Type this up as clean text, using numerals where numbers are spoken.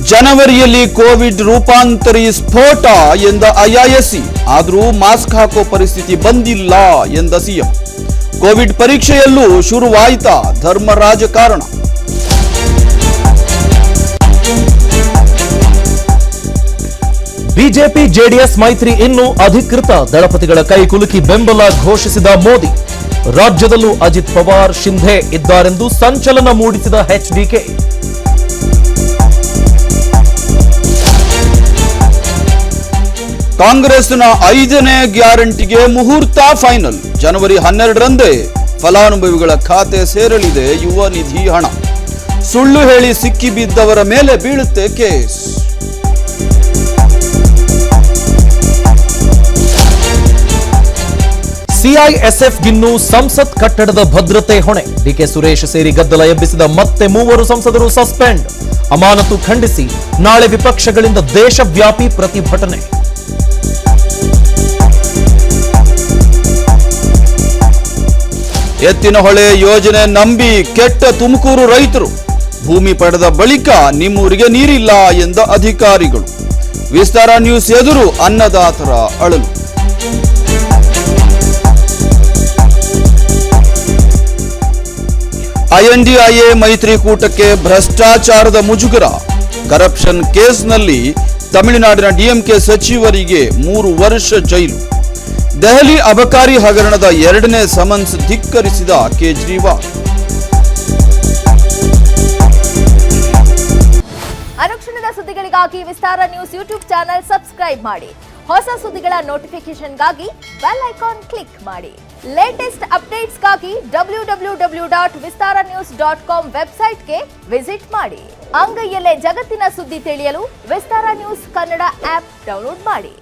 ಜನವರಿಯಲ್ಲಿ ಕೋವಿಡ್ ರೂಪಾಂತರಿ ಸ್ಫೋಟ ಎಂದ ಐಐಎಸ್ಸಿ, ಆದರೂ ಮಾಸ್ಕ್ ಹಾಕೋ ಪರಿಸ್ಥಿತಿ ಬಂದಿಲ್ಲ ಎಂದ ಸಿಎಂ. ಕೋವಿಡ್ ಪರೀಕ್ಷೆಯಲ್ಲೂ ಶುರುವಾಯಿತಾ ಧರ್ಮ ರಾಜಕಾರಣ. ಬಿಜೆಪಿ ಜೆಡಿಎಸ್ ಮೈತ್ರಿ ಇನ್ನೂ ಅಧಿಕೃತ, ದಳಪತಿಗಳ ಕೈ ಕುಲುಕಿ ಬೆಂಬಲ ಘೋಷಿಸಿದ ಮೋದಿ. ರಾಜ್ಯದಲ್ಲೂ ಅಜಿತ್ ಪವಾರ್, ಶಿಂಧೆ ಇದ್ದಾರೆಂದು ಸಂಚಲನ ಮೂಡಿಸಿದ ಎಚ್ಡಿಕೆ. ಕಾಂಗ್ರೆಸ್ನ 5ನೇ ಗ್ಯಾರಂಟಿಗೆ ಮುಹೂರ್ತ ಫೈನಲ್. ಜನವರಿ 12ರಂದೇ ಫಲಾನುಭವಿಗಳ ಖಾತೆ ಸೇರಲಿದೆ ಯುವ ನಿಧಿ ಹಣ. ಸುಳ್ಳು ಹೇಳಿ ಸಿಕ್ಕಿಬಿದ್ದವರ ಮೇಲೆ ಬೀಳುತ್ತೆ ಕೇಸ್. ಸಿಐಎಸ್ಎಫ್ಗಿನ್ನೂ ಸಂಸತ್ ಕಟ್ಟಡದ ಭದ್ರತೆ ಹೊಣೆ. ಡಿಕೆ ಸುರೇಶ್ ಸೇರಿ ಗದ್ದಲ ಎಬ್ಬಿಸಿದ ಮತ್ತೆ 3 ಸಂಸದರು ಸಸ್ಪೆಂಡ್. ಅಮಾನತು ಖಂಡಿಸಿ ನಾಳೆ ವಿಪಕ್ಷಗಳಿಂದ ದೇಶವ್ಯಾಪಿ ಪ್ರತಿಭಟನೆ. ಎತ್ತಿನಹೊಳೆ ಯೋಜನೆ ನಂಬಿ ಕೆಟ್ಟ ತುಮಕೂರು ರೈತರು. ಭೂಮಿ ಪಡೆದ ಬಳಿಕ ನಿಮ್ಮೂರಿಗೆ ನೀರಿಲ್ಲ ಎಂದ ಅಧಿಕಾರಿಗಳು. ವಿಸ್ತಾರ ನ್ಯೂಸ್ ಎದುರು ಅನ್ನದಾತರ ಅಳಲು. ಐಎನ್ಡಿಎ ಮೈತ್ರಿಕೂಟಕ್ಕೆ ಭ್ರಷ್ಟಾಚಾರದ ಮುಜುಗರ. ಕರಪ್ಷನ್ ಕೇಸ್ನಲ್ಲಿ ತಮಿಳುನಾಡಿನ ಡಿಎಂಕೆ ಸಚಿವರಿಗೆ 3 ವರ್ಷ ಜೈಲು. ದೆಹಲಿ ಅಬಕಾರಿ ಹಗರಣದ 2ನೇ ಸಮನ್ಸ್ ಧಿಕ್ಕರಿಸಿದ ಕೇಜ್ರಿವಾಲ್. ಅನುಕ್ಷಣದ ಸುದ್ದಿಗಳಿಗಾಗಿ ವಿಸ್ತಾರ ನ್ಯೂಸ್ ಯೂಟ್ಯೂಬ್ ಚಾನೆಲ್ ಸಬ್ಸ್ಕ್ರೈಬ್ ಮಾಡಿ. ಹೊಸ ಸುದ್ದಿಗಳ ನೋಟಿಫಿಕೇಶನ್ಗಾಗಿ ಬೆಲ್ ಐಕಾನ್ ಕ್ಲಿಕ್ ಮಾಡಿ. ಲೇಟೆಸ್ಟ್ ಅಪ್ಡೇಟ್ಸ್ಗಾಗಿ www.vistaranews.com ವೆಬ್ಸೈಟ್ಗೆ ವಿಸಿಟ್ ಮಾಡಿ. ಅಂಗೈಯಲ್ಲೇ ಜಗತ್ತಿನ ಸುದ್ದಿ ತಿಳಿಯಲು ವಿಸ್ತಾರ ನ್ಯೂಸ್ ಕನ್ನಡ ಆಪ್ ಡೌನ್ಲೋಡ್ ಮಾಡಿ.